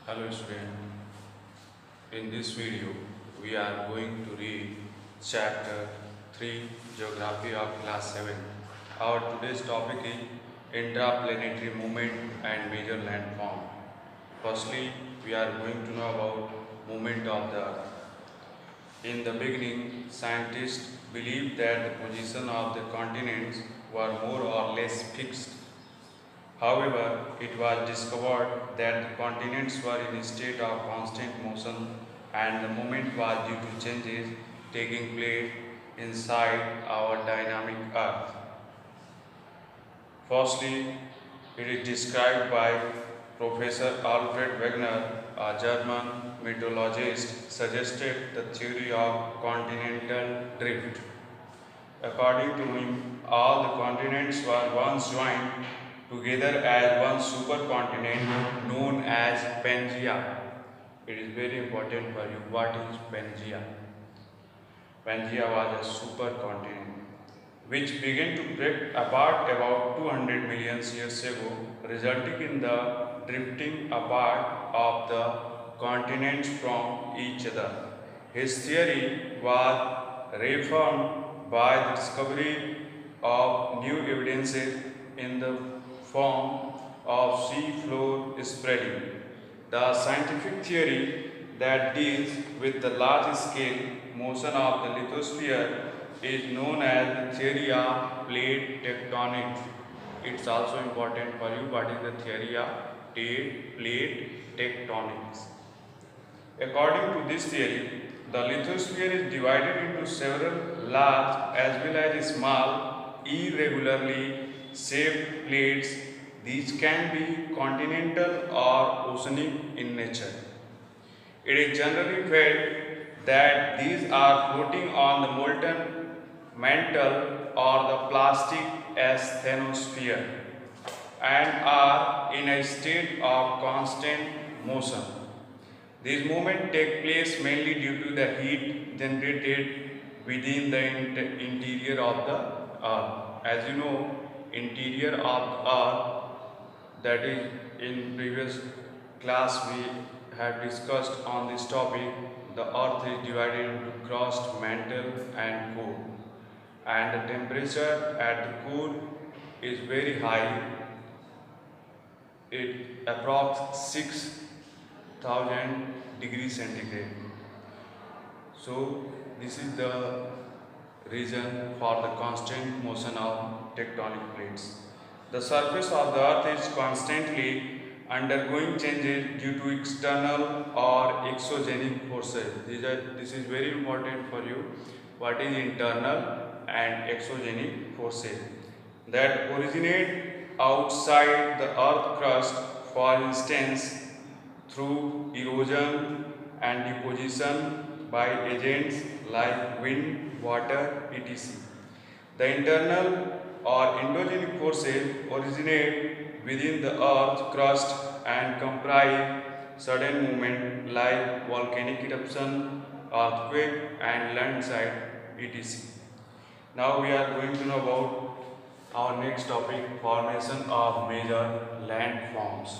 Hello student, in this video we are going to read chapter 3 Geography of class 7. Our today's topic is intraplanetary movement and major landform. Firstly, we are going to know about movement of the earth. In the beginning, scientists believed that the position of the continents were more or less fixed. However, it was discovered that the continents were in a state of constant motion and the movement was due to changes taking place inside our dynamic Earth. Firstly, it is described by Professor Alfred Wegener, a German meteorologist, suggested the theory of continental drift. According to him, all the continents were once joined together as one supercontinent known as Pangaea. It is very important for you. What is Pangaea? Pangaea was a supercontinent which began to break apart about 200 million years ago, resulting in the drifting apart of the continents from each other. His theory was reaffirmed by the discovery of new evidences in the form of sea floor spreading. The scientific theory that deals with the large scale motion of the lithosphere is known as the theory of plate tectonics. It's also important for you what is the theory of plate tectonics. According to this theory, the lithosphere is divided into several large as well as small, irregularly shaped plates. These can be continental or oceanic in nature. It is generally felt that these are floating on the molten mantle or the plastic asthenosphere and are in a state of constant motion. These movements take place mainly due to the heat generated within the interior of the earth. As you know, interior of the earth, that is in previous class we have discussed on this topic. The earth is divided into crust, mantle and core, and the temperature at the core is very high. It approx 6,000 degrees centigrade. So this is the reason for the constant motion of tectonic plates. The surface of the earth is constantly undergoing changes due to external or exogenic forces. This is very important for you. What is internal and exogenic forces that originate outside the earth crust, for instance, through erosion and deposition by agents like wind, water, etc. The internal or endogenic forces originate within the earth crust and comprise sudden movement like volcanic eruption, earthquake and landslide, etc. Now we are going to know about our next topic, formation of major landforms.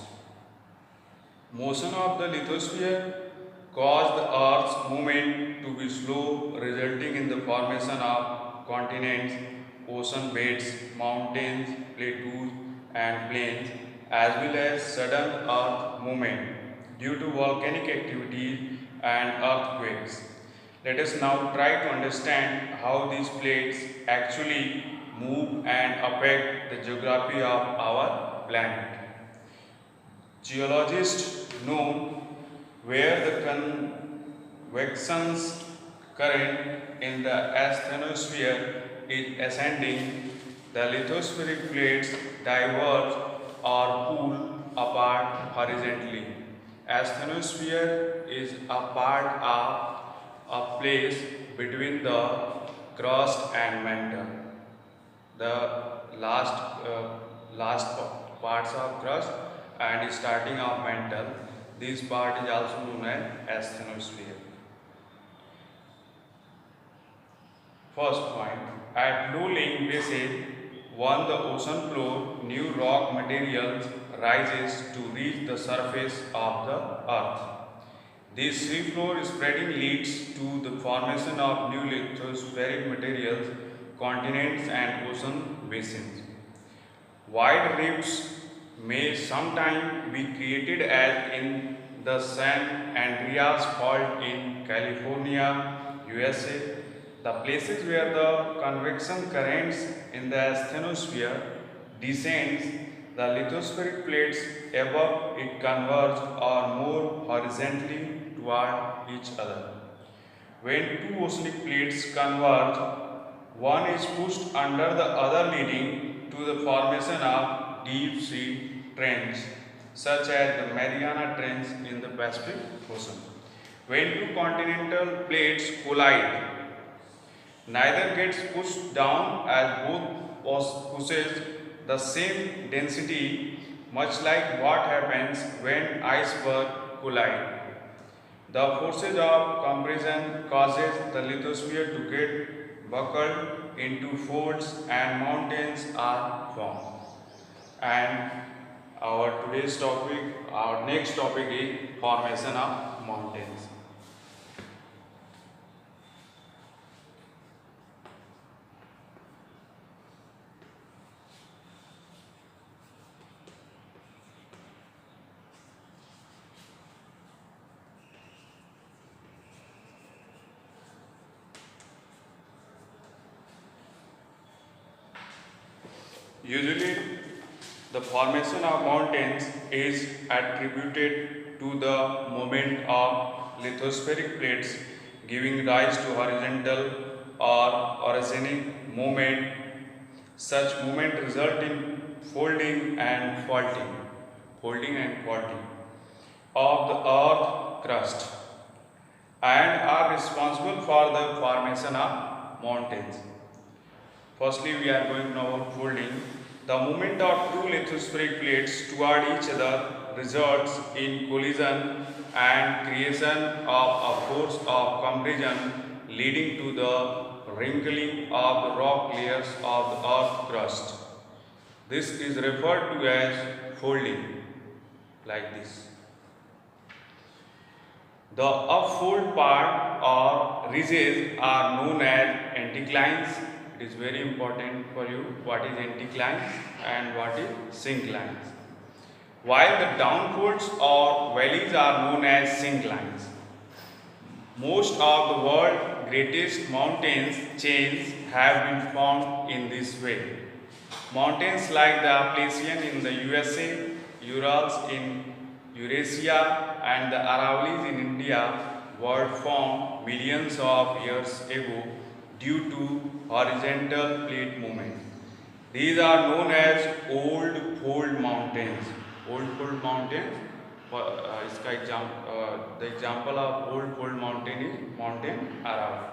Motion of the lithosphere caused the Earth's movement to be slow, resulting in the formation of continents, ocean beds, mountains, plateaus, and plains, as well as sudden Earth movement due to volcanic activity and earthquakes. Let us now try to understand how these plates actually move and affect the geography of our planet. Geologists know where the convection current in the asthenosphere is ascending, the lithospheric plates diverge or pull apart horizontally. Asthenosphere is a part of a place between the crust and mantle. The last parts of crust and starting of mantle, this part is also known as asthenosphere. First point, at low-lying bases, 1. The ocean floor, new rock materials rises to reach the surface of the earth. This seafloor spreading leads to the formation of new lithospheric materials, continents and ocean basins. Wide rifts may sometime be created as in the San Andreas Fault in California, USA. The places where the convection currents in the asthenosphere descends, the lithospheric plates above it converge or more horizontally toward each other. When two oceanic plates converge, one is pushed under the other, leading to the formation of deep sea trench such as the Mariana Trench in the Pacific Ocean. When two continental plates collide, neither gets pushed down as both possess the same density, much like what happens when icebergs collide. The forces of compression causes the lithosphere to get buckled into folds and mountains are formed. And our next topic is formation of mountains. Usually, the formation of mountains is attributed to the movement of lithospheric plates giving rise to horizontal or orogenic movement. Such movement result in folding and faulting of the earth crust and are responsible for the formation of mountains. Firstly, we are going now folding. The movement of two lithospheric plates toward each other results in collision and creation of a force of compression leading to the wrinkling of the rock layers of the earth crust. This is referred to as folding, like this. The upfold part or ridges are known as anticlines. It is very important for you what is anticlines and what is synclines. While the downfolds or valleys are known as synclines. Most of the world's greatest mountains chains have been formed in this way. Mountains like the Appalachian in the USA, Urals in Eurasia and the Aravallis in India were formed millions of years ago due to horizontal plate movement. These are known as old fold mountains. Old fold mountains. The example of old fold mountain is Mountain Aravalli.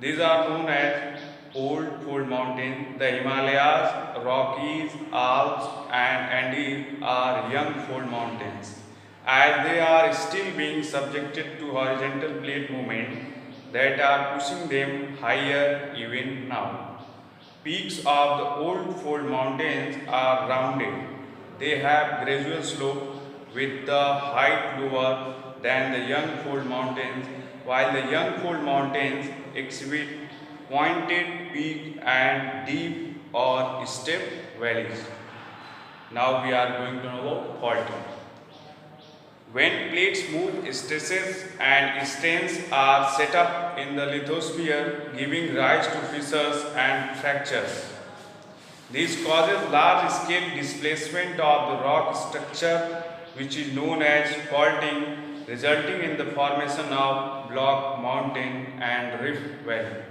These are known as old fold mountains. The Himalayas, Rockies, Alps, and Andes are young fold mountains. As they are still being subjected to horizontal plate movement that are pushing them higher even now. Peaks of the old fold mountains are rounded. They have gradual slope with the height lower than the young fold mountains, while the young fold mountains exhibit pointed peak and deep or steep valleys. Now we are going to know about faulting. When plates move, stresses and strains are set up in the lithosphere, giving rise to fissures and fractures. This causes large-scale displacement of the rock structure, which is known as faulting, resulting in the formation of block, mountain, and rift valley.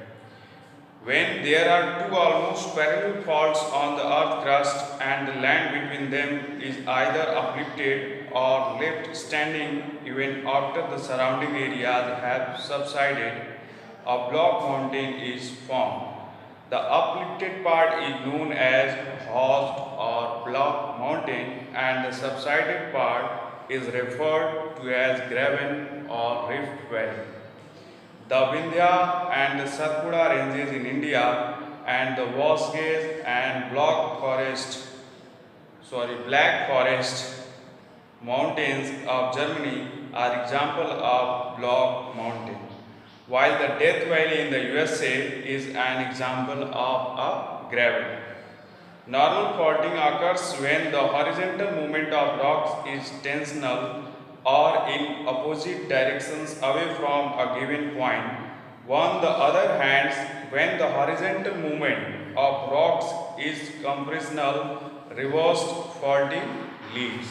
When there are two almost parallel faults on the earth crust and the land between them is either uplifted or left standing even after the surrounding areas have subsided, a block mountain is formed. The uplifted part is known as horst or block mountain and the subsided part is referred to as graben or rift valley. The Vindhya and the Satpura ranges in India and the Vosges and Black Forest Black Forest mountains of Germany are example of block mountain, while the Death Valley in the USA is an example of a gravel. Normal faulting occurs when the horizontal movement of rocks is tensional or in opposite directions away from a given point. On the other hand, when the horizontal movement of rocks is compressional, reversed faulting leads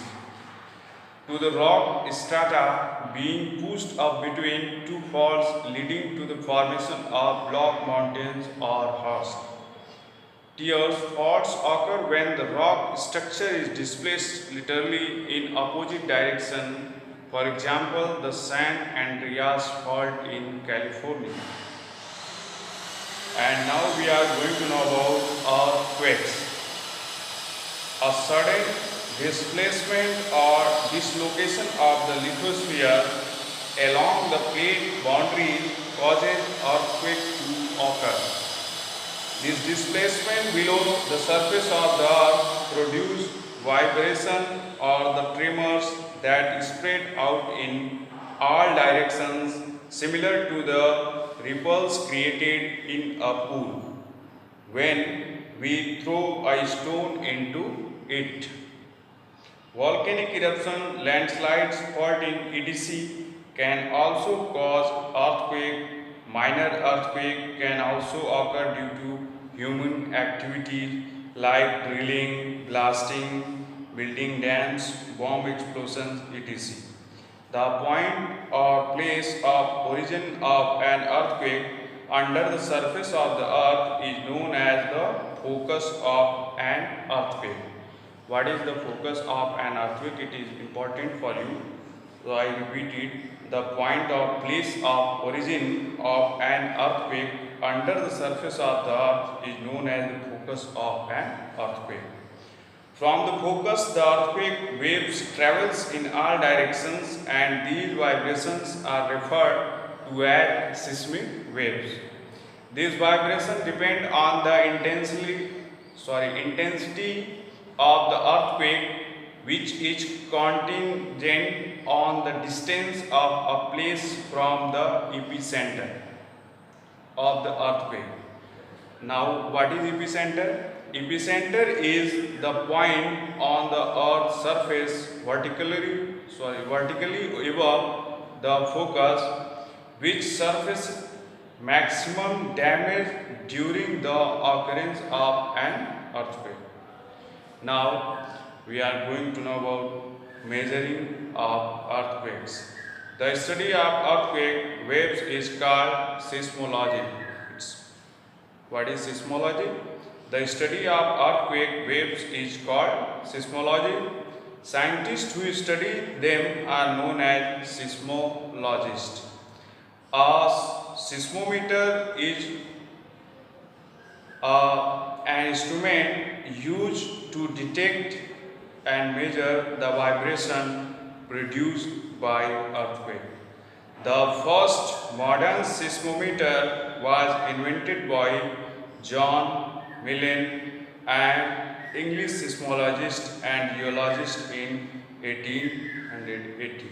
to the rock strata being pushed up between two faults, leading to the formation of block mountains or horst. Tears faults occur when the rock structure is displaced literally in opposite direction. For example, the San Andreas Fault in California. And now we are going to know about earthquakes. A sudden displacement or dislocation of the lithosphere along the plate boundaries causes earthquake to occur. This displacement below the surface of the earth produces vibration or the tremors that spread out in all directions, similar to the ripples created in a pool when we throw a stone into it. Volcanic eruption, landslides, faulting, etc. can also cause earthquake. Minor earthquake can also occur due to human activities like drilling, blasting, building dams, bomb explosions, etc. The point or place of origin of an earthquake under the surface of the earth is known as the focus of an earthquake. What is the focus of an earthquake? It is important for you. So I repeat it. The point or place of origin of an earthquake under the surface of the earth is known as the focus of an earthquake. From the focus, the earthquake waves travels in all directions, and these vibrations are referred to as seismic waves. These vibrations depend on the intensity of the earthquake, which is contingent on the distance of a place from the epicenter of the earthquake. Now, what is epicenter? Epicenter is the point on the earth's surface vertically above the focus, which surfaces maximum damage during the occurrence of an earthquake. Now we are going to know about measuring of earthquakes. The study of earthquake waves is called seismology. What is seismology? The study of earthquake waves is called seismology. Scientists who study them are known as seismologists. A seismometer is an instrument used to detect and measure the vibration produced by earthquake. The first modern seismometer was invented by John Milne, an English seismologist and geologist in 1880.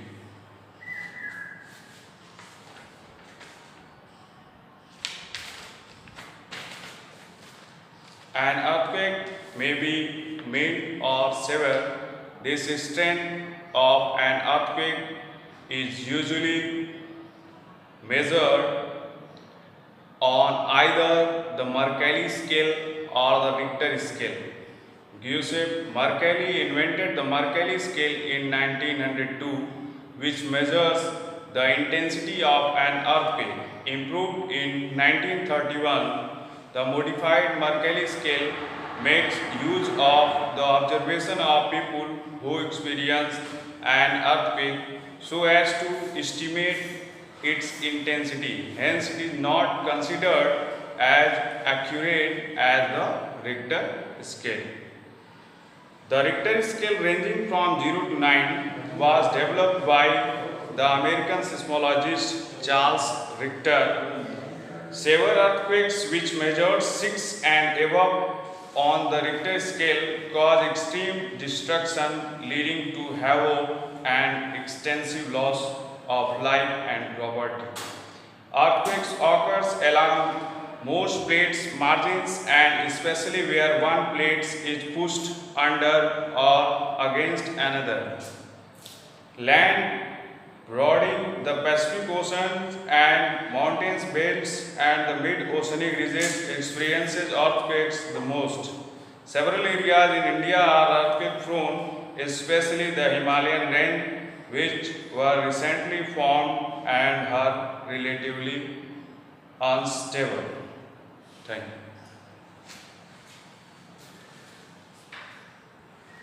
An earthquake may be mild or severe. This strength of an earthquake is usually measured on either the Mercalli scale or the Richter scale. Giuseppe Mercalli invented the Mercalli scale in 1902, which measures the intensity of an earthquake. Improved in 1931, the modified Mercalli scale makes use of the observation of people who experience an earthquake so as to estimate its intensity. Hence, it is not considered as accurate as the Richter scale. The Richter scale, ranging from 0 to 9, was developed by the American seismologist Charles Richter. Severe earthquakes which measured 6 and above on the Richter scale cause extreme destruction leading to havoc and extensive loss of life and property. Earthquakes occurs along most plates margins and especially where one plate is pushed under or against another. Land broadening the Pacific Ocean and mountains belts and the mid-oceanic regions experiences earthquakes the most. Several areas in India are earthquake prone, especially the Himalayan range, which were recently formed and are relatively unstable. Thank you.